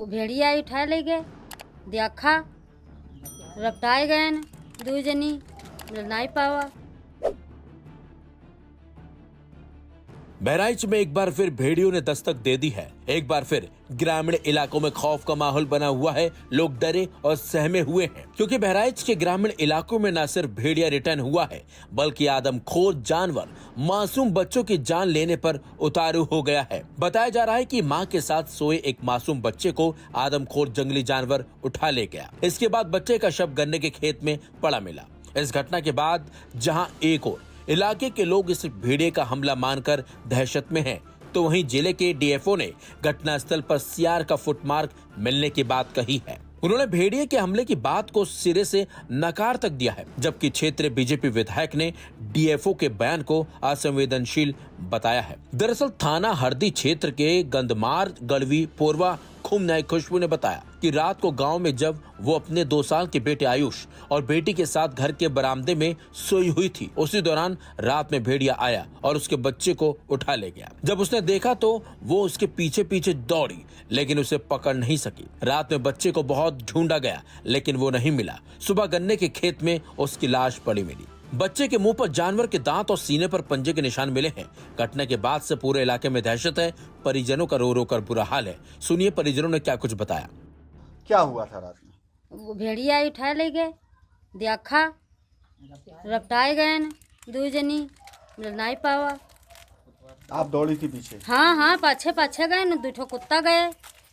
वो भेड़िया आई उठा ले गए, देखा रपटाए गए न दू जनी, नहीं पावा। बहराइच में एक बार फिर भेड़ियों ने दस्तक दे दी है। एक बार फिर ग्रामीण इलाकों में खौफ का माहौल बना हुआ है। लोग डरे और सहमे हुए हैं, क्योंकि बहराइच के ग्रामीण इलाकों में न सिर्फ भेड़िया रिटर्न हुआ है, बल्कि आदमखोर जानवर मासूम बच्चों की जान लेने पर उतारू हो गया है। बताया जा रहा है कि मां के साथ सोए एक मासूम बच्चे को आदमखोर जंगली जानवर उठा ले गया। इसके बाद बच्चे का शव गन्ने के खेत में पड़ा मिला। इस घटना के बाद जहां एक और इलाके के लोग इस भेड़िए का हमला मानकर दहशत में हैं, तो वहीं जिले के डीएफओ ने घटनास्थल पर सियार का फुटमार्क मिलने की बात कही है। उन्होंने भेड़िए के हमले की बात को सिरे से नकार तक दिया है, जबकि क्षेत्रीय बीजेपी विधायक ने डीएफओ के बयान को असंवेदनशील बताया है। दरअसल थाना हरदी क्षेत्र के गंदमार गढ़वी पोरवा खुमनाई खुशबू ने बताया कि रात को गांव में जब वो अपने 2 साल के बेटे आयुष और बेटी के साथ घर के बरामदे में सोई हुई थी, उसी दौरान रात में भेड़िया आया और उसके बच्चे को उठा ले गया। जब उसने देखा तो वो उसके पीछे पीछे दौड़ी, लेकिन उसे पकड़ नहीं सकी। रात में बच्चे को बहुत ढूंढा गया, लेकिन वो नहीं मिला। सुबह गन्ने के खेत में उसकी लाश पड़ी मिली। बच्चे के मुंह पर जानवर के दांत और सीने पर पंजे के निशान मिले हैं। घटना के बाद से पूरे इलाके में दहशत है। परिजनों का रो रो कर बुरा हाल है। सुनिए परिजनों ने क्या कुछ बताया। क्या हुआ था रात में? वो भेड़िया आई उठा ले गए, देखा रपटाए गए न दू जनी, नहीं पावा। आप दौड़ी थी पीछे? हाँ, पाछे पाछे गए न, 2 कुत्ता गए,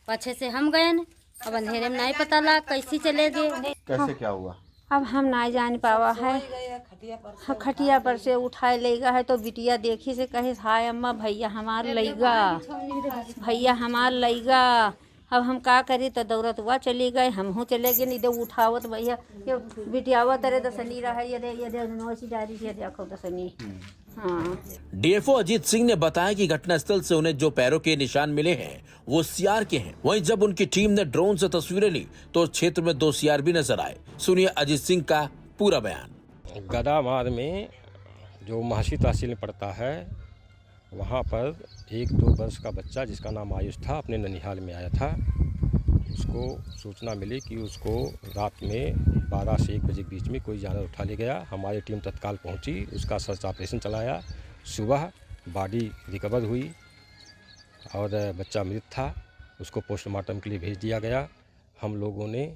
पाछे से हम गए न। अब अंधेरे में नहीं पता लगा कैसे चले गए, कैसे क्या हुआ? अब हम नहीं जान पावा है। खटिया पर से उठाए लेगा है तो बिटिया देखी से कहे हाय अम्मा भैया हमार लईगा, भैया हमार लईगा। अब हम का करी तो दौड़त हुआ चली गए, हम चले गए। नहीं दे उठावत भैया बिटियावत अरे दसनी रहा ये दे नौसी डारी से देखो दसनी। हाँ। डीएफओ अजीत सिंह ने बताया कि घटनास्थल से उन्हें जो पैरों के निशान मिले हैं वो सियार के हैं। वहीं जब उनकी टीम ने ड्रोन से तस्वीरें ली तो क्षेत्र में 2 सियार भी नजर आए। सुनिए अजीत सिंह का पूरा बयान। गदामार में जो महसी तहसील में पड़ता है, वहाँ पर 1-2 वर्ष का बच्चा जिसका नाम आयुष था, अपने ननिहाल में आया था। उसको सूचना मिली कि उसको रात में 12 से 1 बजे के बीच में कोई जानवर उठा ले गया। हमारी टीम तत्काल पहुंची, उसका सर्च ऑपरेशन चलाया। सुबह बॉडी रिकवर हुई और बच्चा मृत था। उसको पोस्टमार्टम के लिए भेज दिया गया। हम लोगों ने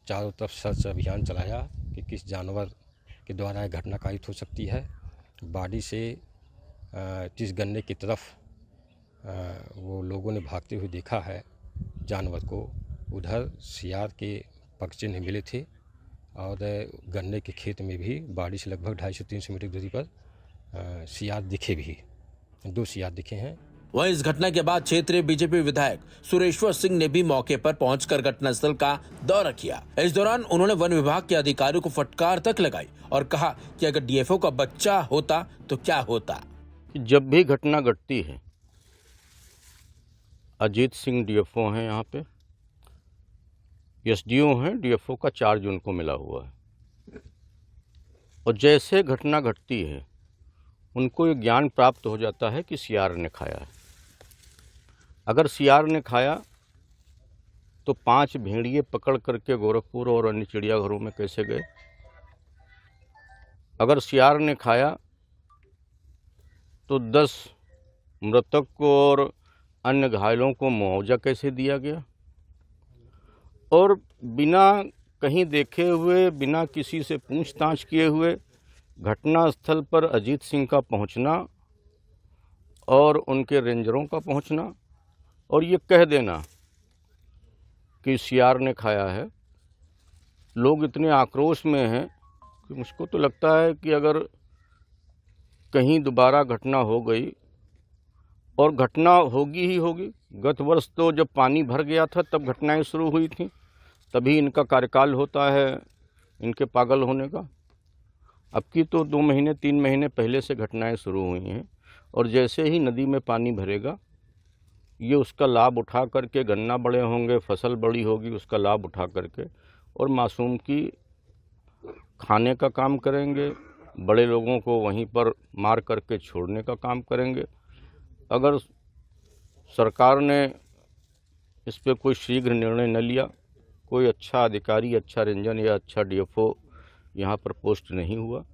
चारों तरफ सर्च अभियान चलाया कि किस जानवर के द्वारा घटना कारित हो सकती है। बॉडी से जिस गन्ने की तरफ वो लोगों ने भागते हुए देखा है जानवर को, उधर सियार के पग चिन्ह मिले थे और गन्ने के खेत में भी बाड़ी से लगभग 250-300 मीटर दूरी पर सियार दिखे भी, 2 सियार दिखे हैं। वहीं इस घटना के बाद क्षेत्रीय बीजेपी विधायक सुरेश्वर सिंह ने भी मौके पर पहुंचकर घटनास्थल का दौरा किया। इस दौरान उन्होंने वन विभाग के अधिकारियों को फटकार तक लगाई और कहा कि अगर डीएफओ का बच्चा होता तो क्या होता। जब भी घटना घटती है, अजीत सिंह डीएफओ हैं, यहाँ पे एसडीओ हैं, डीएफओ का चार्ज उनको मिला हुआ है। और जैसे घटना घटती है उनको ये ज्ञान प्राप्त हो जाता है कि सियार ने खाया है। अगर सियार ने खाया तो 5 भेड़िए पकड़ करके गोरखपुर और अन्य चिड़ियाघरों में कैसे गए? अगर सियार ने खाया तो 10 मृतक को और अन्य घायलों को मुआवजा कैसे दिया गया? और बिना कहीं देखे हुए, बिना किसी से पूछताछ किए हुए घटना स्थल पर अजीत सिंह का पहुंचना और उनके रेंजरों का पहुंचना और ये कह देना कि सियार ने खाया है। लोग इतने आक्रोश में हैं कि मुझको तो लगता है कि अगर कहीं दोबारा घटना हो गई, और घटना होगी ही होगी। गत वर्ष तो जब पानी भर गया था तब घटनाएं शुरू हुई थी, तभी इनका कार्यकाल होता है इनके पागल होने का। अब की तो 2 महीने 3 महीने पहले से घटनाएं शुरू हुई हैं, और जैसे ही नदी में पानी भरेगा ये उसका लाभ उठा करके, गन्ना बड़े होंगे, फसल बड़ी होगी, उसका लाभ उठा करके और मासूम की खाने का काम करेंगे, बड़े लोगों को वहीं पर मार करके छोड़ने का काम करेंगे। अगर सरकार ने इस पर कोई शीघ्र निर्णय न लिया, कोई अच्छा अधिकारी, अच्छा रेंजर या अच्छा डीएफओ यहाँ पर पोस्ट नहीं हुआ,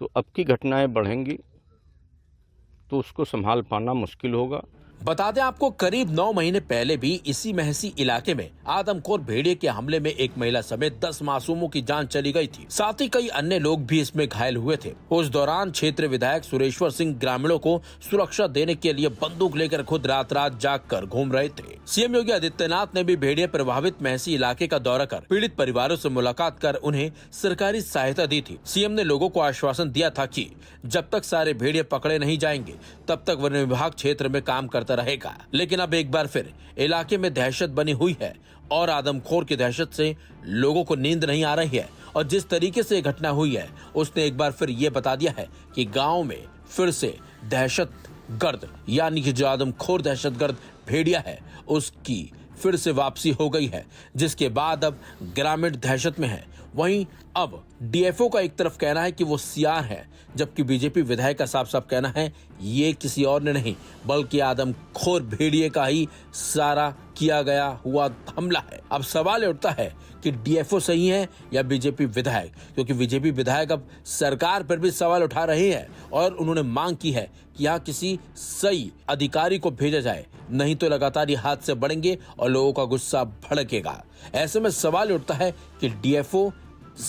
तो अब की घटनाएं बढ़ेंगी तो उसको संभाल पाना मुश्किल होगा। बता दें आपको, करीब 9 महीने पहले भी इसी महसी इलाके में आदमखोर भेड़िए के हमले में एक महिला समेत 10 मासूमों की जान चली गई थी। साथ ही कई अन्य लोग भी इसमें घायल हुए थे। उस दौरान क्षेत्रीय विधायक सुरेश्वर सिंह ग्रामीणों को सुरक्षा देने के लिए बंदूक लेकर खुद रात रात जाग कर घूम रहे थे। सीएम योगी आदित्यनाथ ने भी भेड़िए प्रभावित महसी इलाके का दौरा कर पीड़ित परिवारों से मुलाकात कर उन्हें सरकारी सहायता दी थी। सीएम ने लोगों को आश्वासन दिया था कि जब तक सारे भेड़िए पकड़े नहीं जाएंगे तब तक वन विभाग क्षेत्र में काम करता रहेगा। लेकिन अब एक बार फिर इलाके में दहशत बनी हुई है और आदमखोर की दहशत से लोगों को नींद नहीं आ रही है। और जिस तरीके से घटना हुई है उसने एक बार फिर ये बता दिया है कि गांव में फिर से दहशत गर्द, यानी कि जो आदमखोर दहशतगर्द भेड़िया है उसकी फिर से वापसी हो गई है, जिसके बाद अब ग्रामीण दहशत में है। वहीं अब डीएफओ का एक तरफ कहना है कि वो सीआर है, जबकि बीजेपी विधायक का साफ साफ कहना है ये किसी और ने नहीं बल्कि आदमखोर भेड़िए का ही सारा किया गया हुआ हमला है। अब सवाल उठता है कि डीएफओ सही है या बीजेपी विधायक, क्योंकि बीजेपी विधायक अब सरकार पर भी सवाल उठा रहे हैं और उन्होंने मांग की है कि यहाँ किसी सही अधिकारी को भेजा जाए, नहीं तो लगातार ये हादसे बढ़ेंगे और लोगों का गुस्सा भड़केगा। ऐसे में सवाल उठता है कि डीएफओ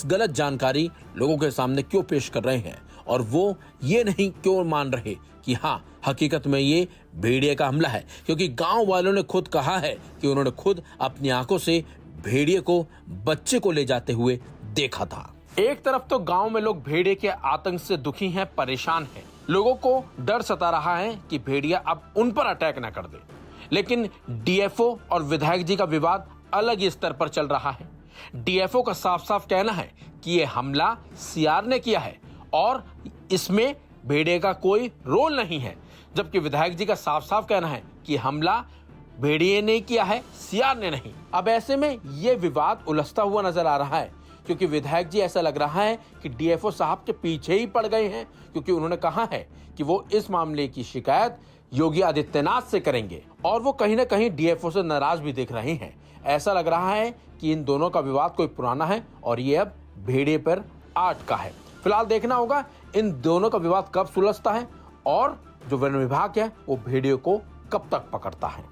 गलत जानकारी लोगों के सामने क्यों पेश कर रहे हैं और वो ये नहीं क्यों मान रहे कि हाँ हकीकत में ये भेड़िए का हमला है, क्योंकि गांव वालों ने खुद कहा है कि उन्होंने खुद अपनी आंखों से भेड़िए को, बच्चे को ले जाते हुए देखा था। एक तरफ तो गांव में लोग भेड़िए के आतंक से दुखी हैं, परेशान हैं। लोगों को डर सता रहा है कि भेड़िया अब उन पर अटैक न कर दे, लेकिन डीएफओ और विधायक जी का विवाद अलग स्तर पर चल रहा है। डीएफओ का साफ साफ कहना है कि यह हमला सीआर ने किया है और इसमें भेड़िए का कोई रोल नहीं है, जबकि विधायक जी का साफ साफ कहना है कि हमला भेड़िए ने किया है, सीआर ने नहीं। अब ऐसे में ये विवाद उलझता हुआ नजर आ रहा है, क्योंकि विधायक जी ऐसा लग रहा है कि डीएफओ साहब के पीछे ही पड़ गए हैं, क्योंकि उन्होंने कहा है कि वो इस मामले की शिकायत योगी आदित्यनाथ से करेंगे और वो कहीं ना कहीं डीएफओ से नाराज भी दिख रहे हैं। ऐसा लग रहा है कि इन दोनों का विवाद कोई पुराना है और ये अब भेड़िए पर अटका है। फिलहाल देखना होगा इन दोनों का विवाद कब सुलझता है और जो वन विभाग है वो भेड़िए को कब तक पकड़ता है।